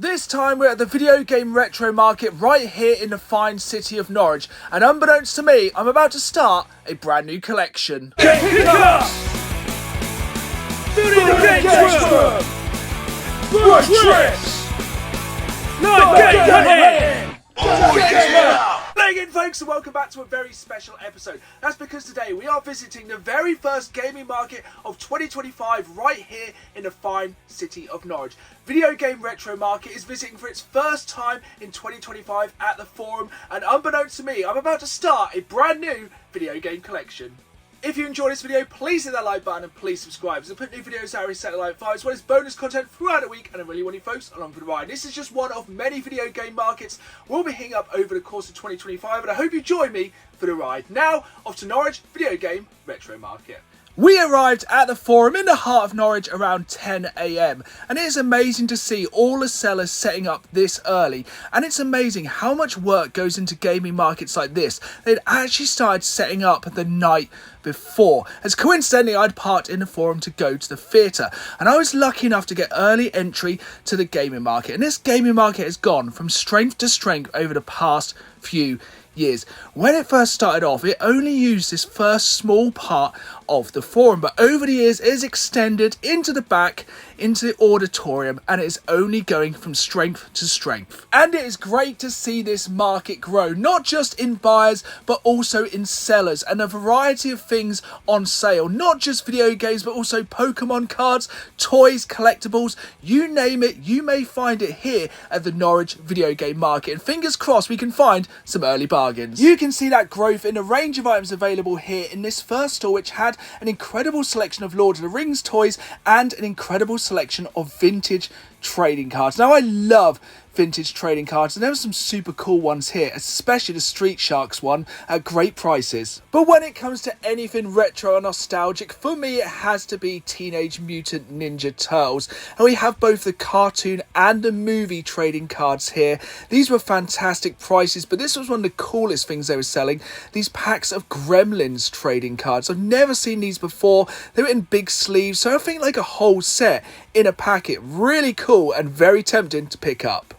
This time we're at the Video Game Retro Market right here in the fine city of Norwich, and unbeknownst to me, I'm about to start a brand new collection. Game Pickup! Building the Games Room! World Tricks! Live Game Hunting! Oh yeah! Again, folks, and welcome back to a very special episode. That's because today we are visiting the very first gaming market of 2025 right here in the fine city of Norwich. Video Game Retro Market is visiting for its first time in 2025 at the Forum, and unbeknownst to me, I'm about to start a brand new video game collection. If you enjoyed this video, please hit that like button and please subscribe, as I put new videos out every Saturday night 5, as well as bonus content throughout the week, and I really want you folks along for the ride. This is just one of many video game markets we'll be hitting up over the course of 2025, and I hope you join me for the ride. Now, off to Norwich Video Game Retro Market. We arrived at the Forum in the heart of Norwich around 10 AM, and it is amazing to see all the sellers setting up this early, and it's amazing how much work goes into gaming markets like this. They'd actually started setting up the night before, as coincidentally I'd parked in the Forum to go to the theatre, and I was lucky enough to get early entry to the gaming market, and this gaming market has gone from strength to strength over the past few years. When it first started off, it only used this first small part of the Forum, but over the years it has extended into the back, into the auditorium, and it is only going from strength to strength. And it is great to see this market grow, not just in buyers but also in sellers, and a variety of things on sale, not just video games but also Pokemon cards, toys, collectibles, you name it, you may find it here at the Norwich Video Game Market, and fingers crossed we can find some early bargains. You can see that growth in the range of items available here in this first store, which had an incredible selection of Lord of the Rings toys and an incredible selection of vintage trading cards. Now, I love vintage trading cards, and there were some super cool ones here, especially the Street Sharks one at great prices. But when it comes to anything retro and nostalgic, for me it has to be Teenage Mutant Ninja Turtles, and we have both the cartoon and the movie trading cards here. These were fantastic prices, but this was one of the coolest things they were selling, these packs of Gremlins trading cards. I've never seen these before. They were in big sleeves, so I think like a whole set in a packet. Really cool and very tempting to pick up.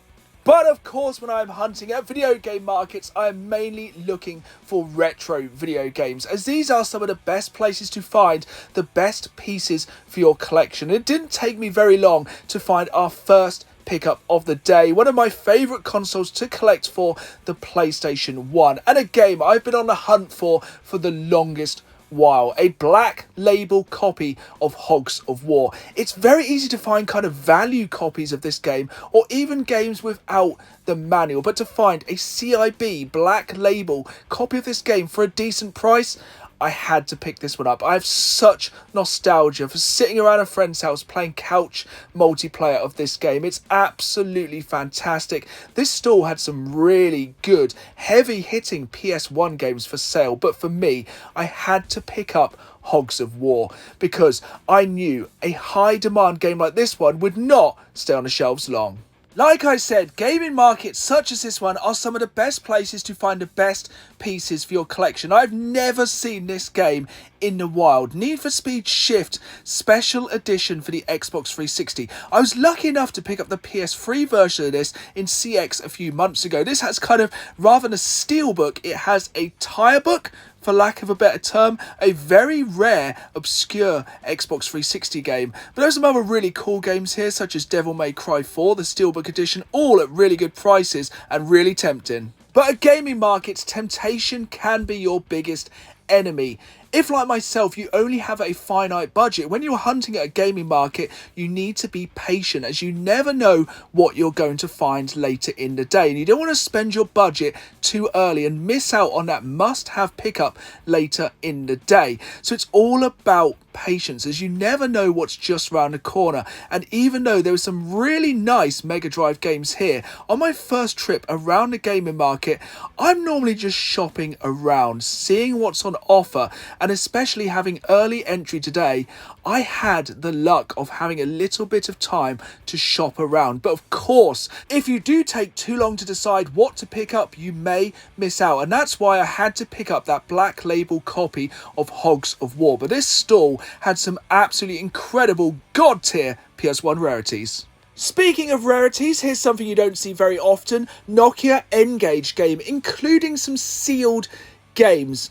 But of course, when I'm hunting at video game markets, I am mainly looking for retro video games, as these are some of the best places to find the best pieces for your collection. It didn't take me very long to find our first pickup of the day, one of my favourite consoles to collect for, the PlayStation 1, and a game I've been on the hunt for the longest while. A black label copy of Hogs of War. It's very easy to find kind of value copies of this game, or even games without the manual, but to find a CIB black label copy of this game for a decent price, I had to pick this one up. I have such nostalgia for sitting around a friend's house playing couch multiplayer of this game. It's absolutely fantastic. This store had some really good, heavy-hitting PS1 games for sale, but for me, I had to pick up Hogs of War, because I knew a high-demand game like this one would not stay on the shelves long. Like I said, gaming markets such as this one are some of the best places to find the best pieces for your collection. I've never seen this game in the wild. Need for Speed Shift Special Edition for the Xbox 360. I was lucky enough to pick up the PS3 version of this in CX a few months ago. This has kind of, rather than a steelbook, it has a tire book, for lack of a better term, a very rare, obscure Xbox 360 game. But there's some other really cool games here, such as Devil May Cry 4, the Steelbook Edition, all at really good prices and really tempting. But at gaming markets, temptation can be your biggest enemy. If, like myself, you only have a finite budget, when you're hunting at a gaming market, you need to be patient, as you never know what you're going to find later in the day. And you don't want to spend your budget too early and miss out on that must-have pickup later in the day. So it's all about patience, as you never know what's just around the corner. And even though there were some really nice Mega Drive games here, on my first trip around the gaming market, I'm normally just shopping around, seeing what's on offer, and especially having early entry today, I had the luck of having a little bit of time to shop around. But of course, if you do take too long to decide what to pick up, you may miss out, and that's why I had to pick up that black label copy of Hogs of War. But this stall had some absolutely incredible god tier PS1 rarities. Speaking of rarities, here's something you don't see very often. Nokia N-Gage game, including some sealed games.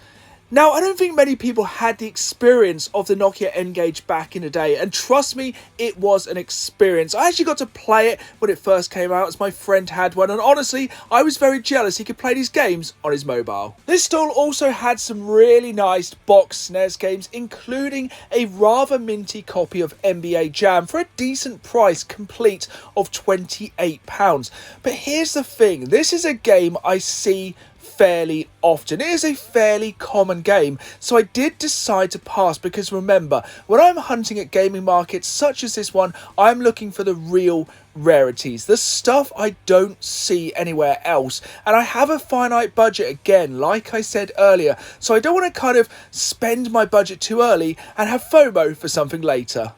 Now, I don't think many people had the experience of the Nokia N-Gage back in the day, and trust me, it was an experience. I actually got to play it when it first came out, as my friend had one, and honestly, I was very jealous he could play these games on his mobile. This stall also had some really nice box SNES games, including a rather minty copy of NBA Jam for a decent price, complete, of £28. But here's the thing, this is a game I see fairly often. It is a fairly common game, so I did decide to pass because remember, when I'm hunting at gaming markets such as this one, I'm looking for the real rarities, the stuff I don't see anywhere else, and I have a finite budget again, like I said earlier, so I don't want to kind of spend my budget too early and have FOMO for something later.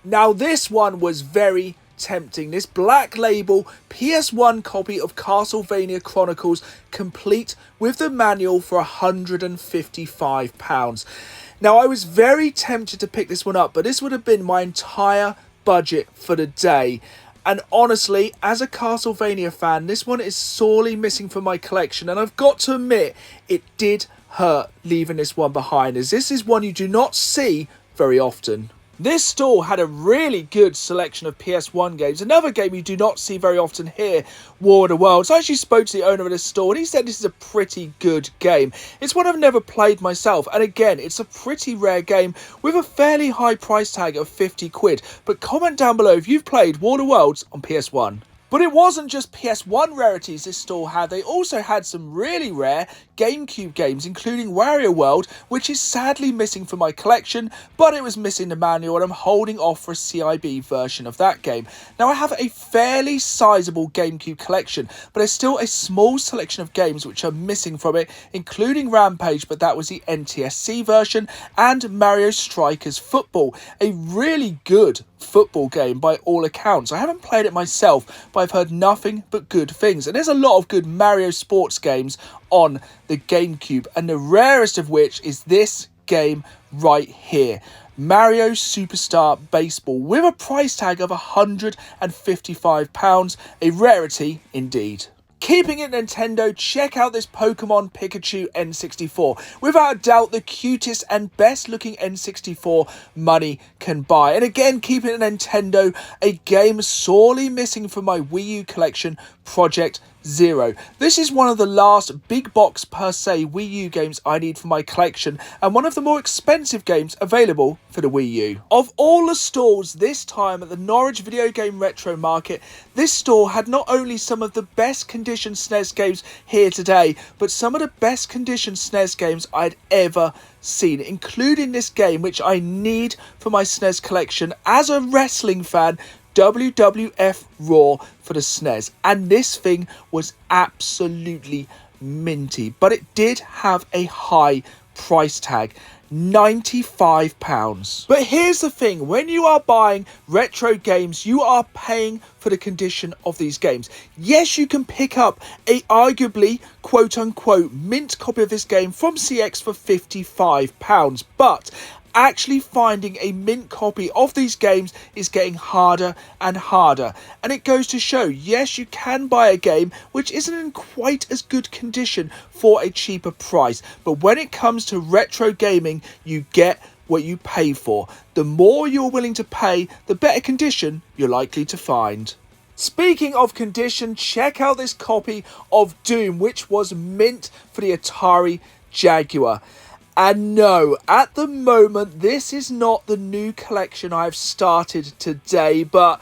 Now this one was very tempting. This black label PS1 copy of Castlevania Chronicles, complete with the manual, for £155. Now I was very tempted to pick this one up, but this would have been my entire budget for the day. And honestly, as a Castlevania fan, this one is sorely missing from my collection, and I've got to admit, it did hurt leaving this one behind, as this is one you do not see very often. This stall had a really good selection of PS1 games. Another game you do not see very often here, War of the Worlds. I actually spoke to the owner of this stall and he said this is a pretty good game. It's one I've never played myself, and again, it's a pretty rare game with a fairly high price tag of 50 quid. But comment down below if you've played War of the Worlds on PS1. But it wasn't just PS1 rarities this stall had, they also had some really rare GameCube games, including Wario World, which is sadly missing from my collection, but it was missing the manual and I'm holding off for a CIB version of that game. Now I have a fairly sizable GameCube collection, but there's still a small selection of games which are missing from it, including Rampage, but that was the NTSC version, and Mario Strikers Football, a really good football game by all accounts. I haven't played it myself, but I've heard nothing but good things, and there's a lot of good Mario sports games on the GameCube, and the rarest of which is this game right here, Mario Superstar Baseball, with a price tag of £155, a rarity indeed. Keeping it Nintendo, check out this Pokemon Pikachu N64. Without a doubt, the cutest and best looking N64 money can buy. And again, keeping it Nintendo, a game sorely missing from my Wii U collection, Project Zero. This is one of the last big box per se Wii U games I need for my collection, and one of the more expensive games available for the Wii U. Of all the stalls this time at the Norwich Video Game Retro Market, this stall had not only some of the best conditioned SNES games here today, but some of the best conditioned SNES games I'd ever seen, including this game which I need for my SNES collection as a wrestling fan, WWF Raw for the SNES, and this thing was absolutely minty, but it did have a high price tag, £95. But here's the thing, when you are buying retro games, you are paying for the condition of these games. Yes, you can pick up a arguably quote-unquote mint copy of this game from CX for £55, but actually finding a mint copy of these games is getting harder and harder, and it goes to show, yes, you can buy a game which isn't in quite as good condition for a cheaper price, but when it comes to retro gaming, you get what you pay for. The more you're willing to pay, the better condition you're likely to find. Speaking of condition, check out this copy of Doom, which was mint for the Atari Jaguar. And no, at the moment, this is not the new collection I've started today, but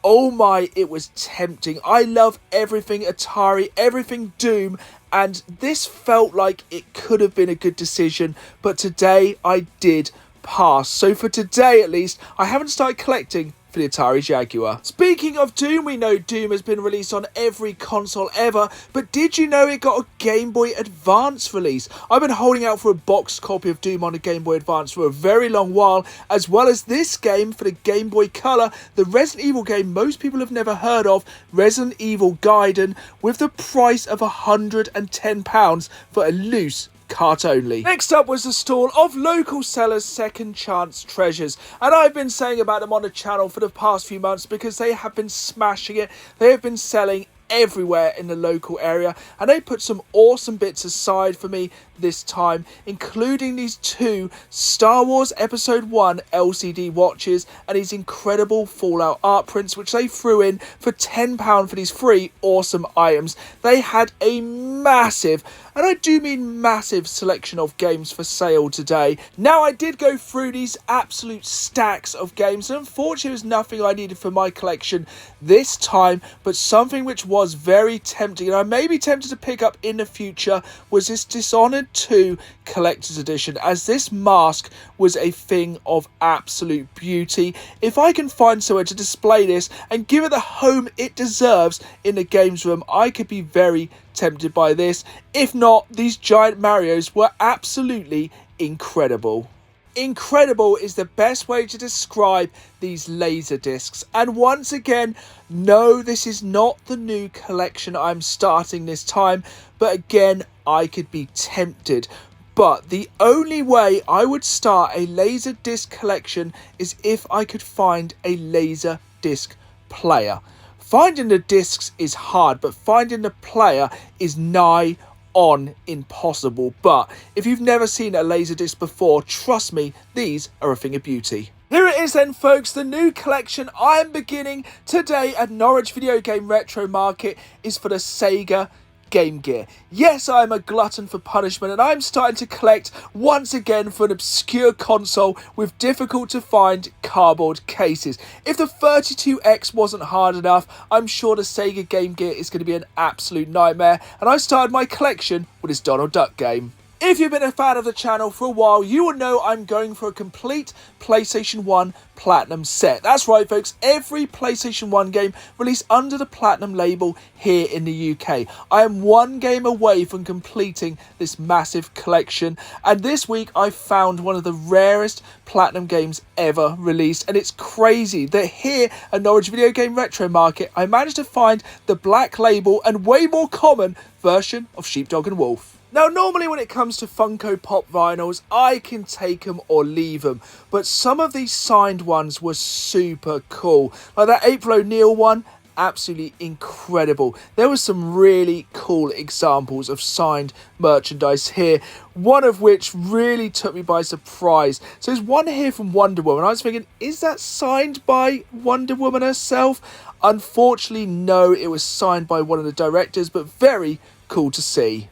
oh my, it was tempting. I love everything Atari, everything Doom, and this felt like it could have been a good decision, but today I did pass. So for today at least, I haven't started collecting for the Atari Jaguar. Speaking of Doom, we know Doom has been released on every console ever, but did you know it got a Game Boy Advance release? I've been holding out for a boxed copy of Doom on a Game Boy Advance for a very long while, as well as this game for the Game Boy Color, the Resident Evil game most people have never heard of, Resident Evil Gaiden, with the price of £110 for a loose cart only. Next up was the stall of local sellers Second Chance Treasures, and I've been saying about them on the channel for the past few months because they have been smashing it. They have been selling everywhere in the local area, and they put some awesome bits aside for me this time, including these two Star Wars Episode 1 LCD watches and these incredible Fallout art prints, which they threw in for £10 for these three awesome items. They had a massive, and I do mean massive, selection of games for sale today. Now, I did go through these absolute stacks of games, and unfortunately there was nothing I needed for my collection this time, but something which was very tempting, and I may be tempted to pick up in the future, was this Dishonored 2 Collector's Edition, as this mask was a thing of absolute beauty. If I can find somewhere to display this and give it the home it deserves in the games room, I could be very tempted by this. If not, these giant Marios were absolutely incredible. Incredible is the best way to describe these laser discs. And once again, no, this is not the new collection I'm starting this time, but again, I could be tempted. But the only way I would start a laser disc collection is if I could find a laser disc player. Finding the discs is hard, but finding the player is nigh on impossible. But if you've never seen a Laserdisc before, trust me, these are a thing of beauty. Here it is then, folks, the new collection I am beginning today at Norwich Video Game Retro Market is for the Sega Game Gear. Yes, I am a glutton for punishment, and I'm starting to collect once again for an obscure console with difficult to find cardboard cases. If the 32X wasn't hard enough, I'm sure the Sega Game Gear is going to be an absolute nightmare, and I started my collection with this Donald Duck game. If you've been a fan of the channel for a while, you will know I'm going for a complete PlayStation 1 Platinum set. That's right, folks, every PlayStation 1 game released under the Platinum label here in the UK. I am one game away from completing this massive collection, and this week I found one of the rarest Platinum games ever released, and it's crazy that here at Norwich Video Game Retro Market I managed to find the black label and way more common version of Sheepdog and Wolf. Now, normally when it comes to Funko Pop vinyls, I can take them or leave them, but some of these signed ones were super cool. Like that April O'Neil one, absolutely incredible. There were some really cool examples of signed merchandise here, one of which really took me by surprise. So there's one here from Wonder Woman. I was thinking, is that signed by Wonder Woman herself? Unfortunately, no, it was signed by one of the directors, but very cool to see.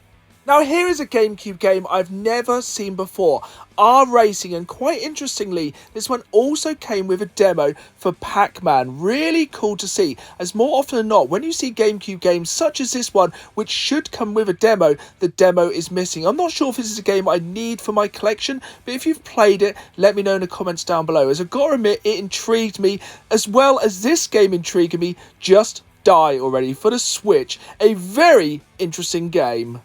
Now, here is a GameCube game I've never seen before, R-Racing, and quite interestingly, this one also came with a demo for Pac-Man. Really cool to see, as more often than not, when you see GameCube games such as this one, which should come with a demo, the demo is missing. I'm not sure if this is a game I need for my collection, but if you've played it, let me know in the comments down below, as I've got to admit, it intrigued me, as well as this game intriguing me, Just Die Already, for the Switch. A very interesting game.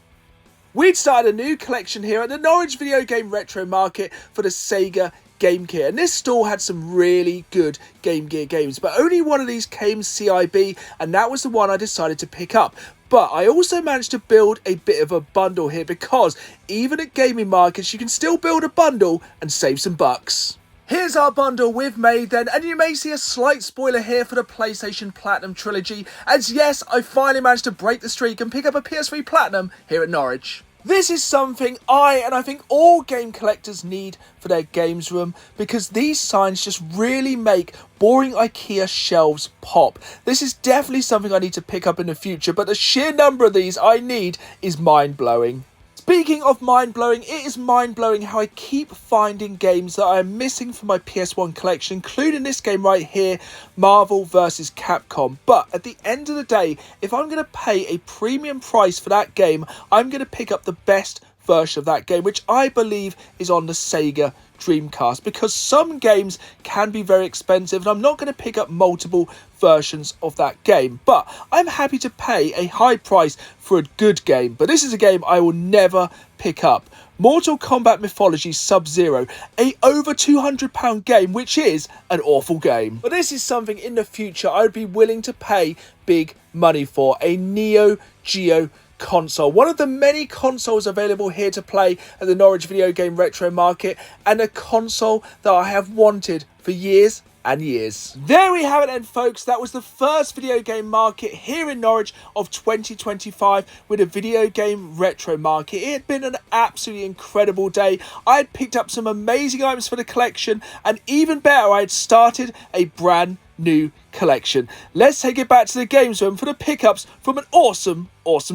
We'd started a new collection here at the Norwich Video Game Retro Market for the Sega Game Gear, and this store had some really good Game Gear games, but only one of these came CIB, and that was the one I decided to pick up. But I also managed to build a bit of a bundle here, because even at gaming markets you can still build a bundle and save some bucks. Here's our bundle we've made then, and you may see a slight spoiler here for the PlayStation Platinum Trilogy, as yes, I finally managed to break the streak and pick up a PS3 Platinum here at Norwich. This is something I think all game collectors need for their games room, because these signs just really make boring IKEA shelves pop. This is definitely something I need to pick up in the future, but the sheer number of these I need is mind-blowing. Speaking of mind-blowing, it is mind-blowing how I keep finding games that I am missing from my PS1 collection, including this game right here, Marvel vs. Capcom. But at the end of the day, if I'm going to pay a premium price for that game, I'm going to pick up the best version of that game, which I believe is on the Sega Dreamcast, because some games can be very expensive and I'm not going to pick up multiple versions of that game, but I'm happy to pay a high price for a good game. But this is a game I will never pick up. Mortal Kombat Mythology Sub-Zero, a over £200 game, which is an awful game. But this is something in the future I would be willing to pay big money for, a Neo Geo console. One of the many consoles available here to play at the Norwich Video Game Retro Market, and a console that I have wanted for years and years. There we have it then, folks. That was the first video game market here in Norwich of 2025 with a video game retro market. It had been an absolutely incredible day. I had picked up some amazing items for the collection, and even better, I had started a brand new collection. Let's take it back to the games room for the pickups from an awesome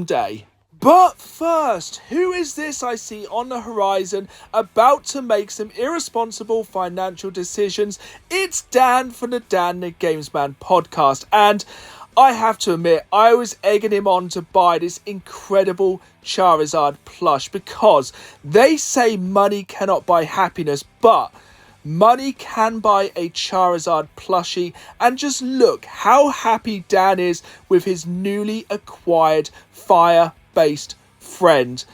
day. But first, who is this I see on the horizon about to make some irresponsible financial decisions? It's Dan from the Dan the Gamesman podcast, and I have to admit, I was egging him on to buy this incredible Charizard plush because they say money cannot buy happiness, but money can buy a Charizard plushie, and just look how happy Dan is with his newly acquired fire-based friend.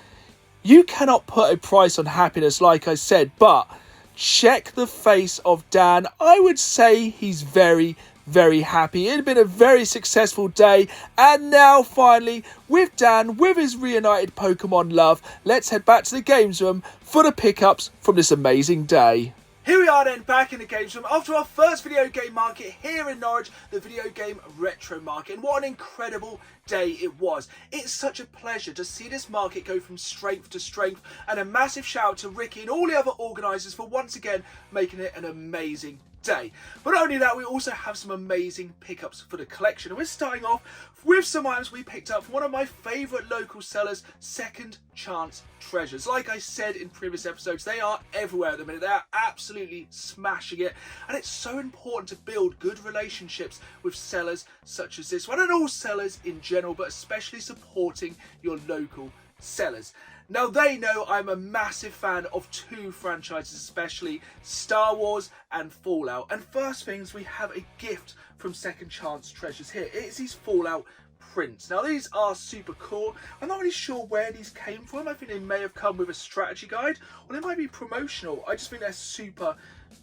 You cannot put a price on happiness, like I said, but check the face of Dan. I would say he's very, very happy. It had been a very successful day, and now finally, with Dan, with his reunited Pokemon love, let's head back to the games room for the pickups from this amazing day. Here we are then, back in the games room after our first video game market here in Norwich, the Video Game Retro Market, and what an incredible day it was. It's such a pleasure to see this market go from strength to strength, and a massive shout out to Ricky and all the other organisers for once again making it an amazing day. But not only that, we also have some amazing pickups for the collection, and we're starting off with some items we picked up from one of my favourite local sellers, Second Chance Treasures. Like I said in previous episodes, they are everywhere at the minute. They are absolutely smashing it, and it's so important to build good relationships with sellers such as this one, and all sellers in general, but especially supporting your local sellers. Now, they know I'm a massive fan of two franchises, especially Star Wars and Fallout. And first things, we have a gift from Second Chance Treasures here. It's these Fallout prints. Now, these are super cool. I'm not really sure where these came from. I think they may have come with a strategy guide, or they might be promotional. I just think they're super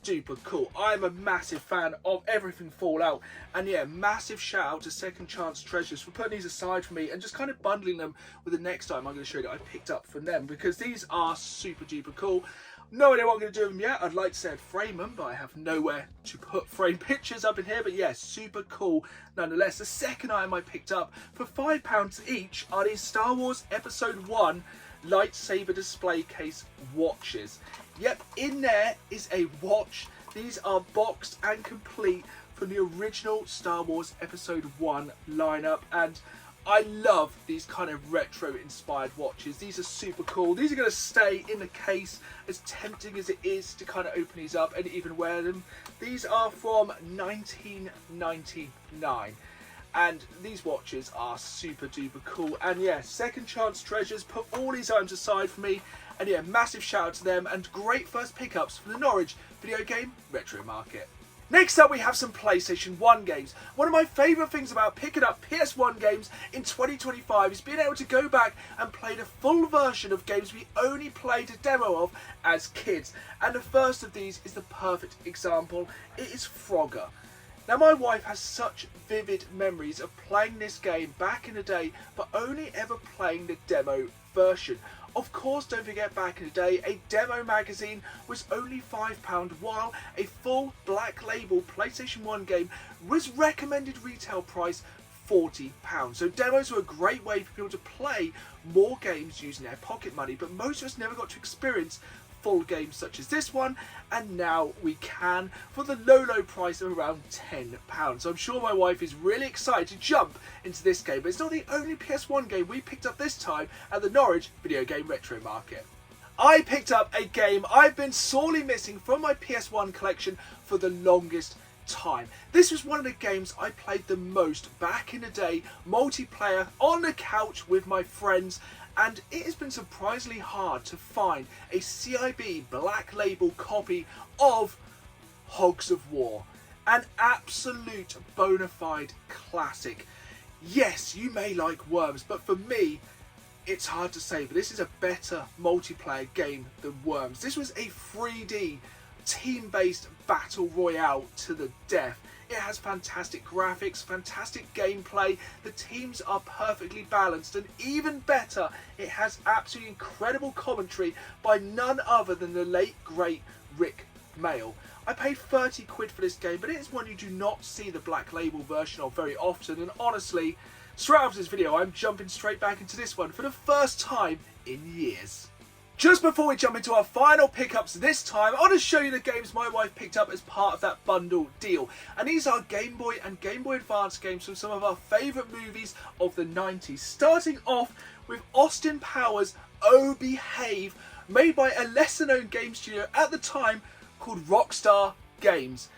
duper cool. I'm a massive fan of everything Fallout, and yeah, massive shout out to Second Chance Treasures for putting these aside for me and just kind of bundling them with the next item I'm going to show you that I picked up from them, because these are super duper cool. No idea what I'm going to do with them yet. I'd like to say I'd frame them, but I have nowhere to put frame pictures up in here. But yeah, super cool nonetheless. The second item I picked up for £5 each are these Star Wars Episode 1 lightsaber display case watches. Yep, in there is a watch. These are boxed and complete from the original Star Wars Episode 1 lineup, and I love these kind of retro inspired watches. These are super cool. These are going to stay in the case, as tempting as it is to kind of open these up and even wear them. These are from 1999. And these watches are super duper cool. And yeah, Second Chance Treasures put all these items aside for me. And yeah, massive shout out to them, and great first pickups for the Norwich Video Game Retro Market. Next up, we have some PlayStation 1 games. One of my favourite things about picking up PS1 games in 2025 is being able to go back and play the full version of games we only played a demo of as kids. And the first of these is the perfect example. It is Frogger. Now, my wife has such vivid memories of playing this game back in the day, but only ever playing the demo version. Of course, don't forget, back in the day, a demo magazine was only £5, while a full black label PlayStation 1 game was recommended retail price £40. So demos were a great way for people to play more games using their pocket money, but most of us never got to experience full games such as this one, and now we can for the low price of around £10. So I'm sure my wife is really excited to jump into this game, but it's not the only PS1 game we picked up this time at the Norwich Video Game Retro Market. I picked up a game I've been sorely missing from my PS1 collection for the longest time. This was one of the games I played the most back in the day, multiplayer on the couch with my friends, and it has been surprisingly hard to find a CIB black label copy of Hogs of War. An absolute bona fide classic. Yes, you may like Worms, but for me, it's hard to say, but this is a better multiplayer game than Worms. This was a 3D team-based battle royale to the death. It has fantastic graphics, fantastic gameplay, the teams are perfectly balanced, and even better, it has absolutely incredible commentary by none other than the late great Rick Mail. I paid 30 quid for this game, but it is one you do not see the black label version of very often, and honestly, straight after this video, I'm jumping straight back into this one for the first time in years. Just before we jump into our final pickups this time, I want to show you the games my wife picked up as part of that bundle deal. And these are Game Boy and Game Boy Advance games from some of our favourite movies of the 90s. Starting off with Austin Powers' Oh Behave, made by a lesser known game studio at the time called Rockstar Games.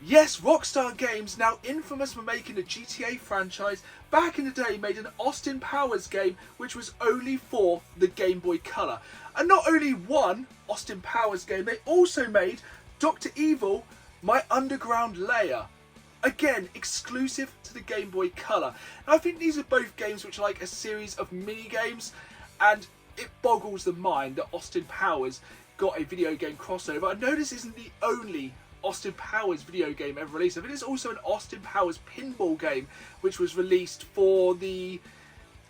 Yes, Rockstar Games, now infamous for making the GTA franchise, back in the day made an Austin Powers game which was only for the Game Boy Color. And not only one Austin Powers game, they also made Dr. Evil, My Underground Lair. Again, exclusive to the Game Boy Color. Now, I think these are both games which are like a series of mini-games, and it boggles the mind that Austin Powers got a video game crossover. I know this isn't the only Austin Powers video game ever released. I think there's also an Austin Powers pinball game which was released for the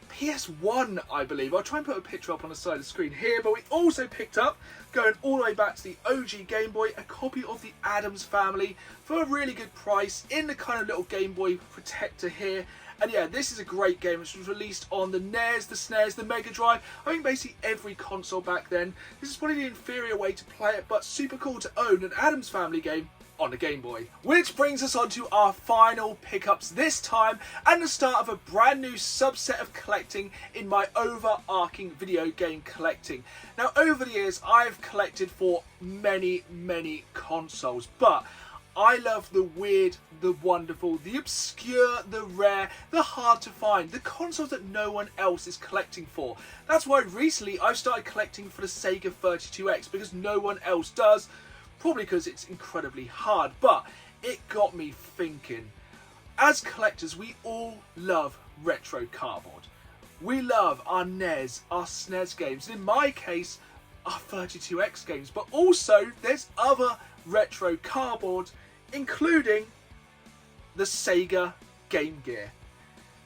PS1, I believe. I'll try and put a picture up on the side of the screen here, but we also picked up, going all the way back to the OG Game Boy, a copy of the Addams Family for a really good price in the kind of little Game Boy protector here. And yeah, this is a great game which was released on the NES, the SNES, the Mega Drive, I think basically every console back then. This is probably the inferior way to play it, but super cool to own an Addams Family game on a Game Boy. Which brings us on to our final pickups this time, and the start of a brand new subset of collecting in my overarching video game collecting. Now, over the years, I've collected for many consoles, but I love the weird, the wonderful, the obscure, the rare, the hard to find, the consoles that no one else is collecting for. That's why recently I've started collecting for the Sega 32X, because no one else does, probably because it's incredibly hard, but it got me thinking. As collectors, we all love retro cardboard. We love our NES, our SNES games, and in my case, our 32X games, but also there's other retro cardboard, including the Sega Game Gear.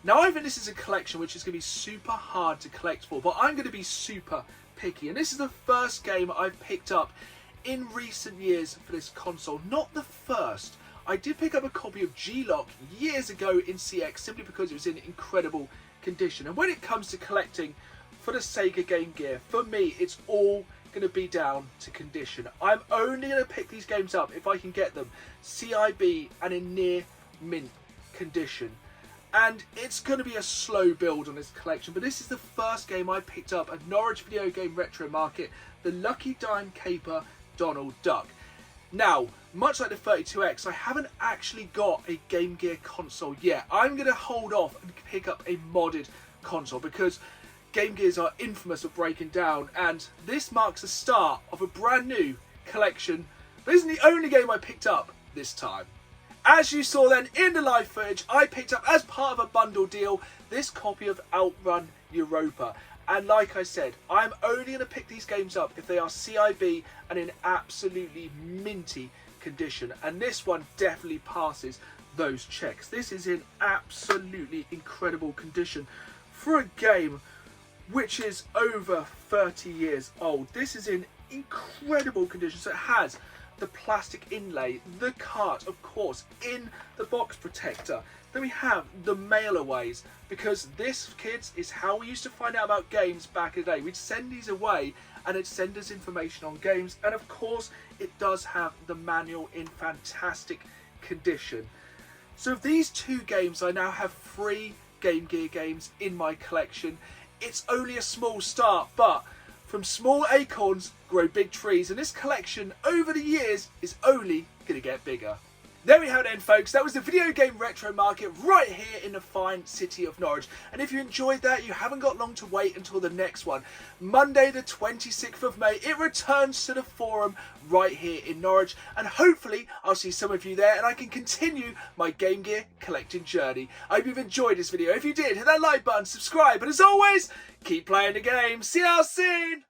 Now, I think this is a collection which is going to be super hard to collect for, but I'm going to be super picky, and this is the first game I've picked up in recent years for this console. Not the first. I did pick up a copy of G-Lock years ago in CX simply because it was in incredible condition, and when it comes to collecting for the Sega Game Gear, for me it's all going to be down to condition. I'm only going to pick these games up if I can get them CIB and in near mint condition, and it's going to be a slow build on this collection, but this is the first game I picked up at Norwich Video Game Retro Market, the Lucky Dime Caper Donald Duck. Now, much like the 32X, I haven't actually got a Game Gear console yet. I'm going to hold off and pick up a modded console because Game Gears are infamous for breaking down, and this marks the start of a brand new collection, but isn't the only game I picked up this time. As you saw then in the live footage, I picked up as part of a bundle deal this copy of Outrun Europa, and like I said, I'm only going to pick these games up if they are CIB and in absolutely minty condition, and this one definitely passes those checks. This is in absolutely incredible condition for a game which is over 30 years old. This is in incredible condition. So it has the plastic inlay, the cart, of course, in the box protector. Then we have the mailaways, because this, kids, is how we used to find out about games back in the day. We'd send these away and it'd send us information on games. And of course, it does have the manual in fantastic condition. So of these two games, I now have 3 Game Gear games in my collection. It's only a small start, but from small acorns grow big trees, and this collection over the years is only going to get bigger. There we have it then, folks. That was the Video Game Retro Market right here in the fine city of Norwich. And if you enjoyed that, you haven't got long to wait until the next one. Monday the 26th of May, it returns to the forum right here in Norwich. And hopefully I'll see some of you there and I can continue my Game Gear collecting journey. I hope you've enjoyed this video. If you did, hit that like button, subscribe, and as always, keep playing the game. See you all soon!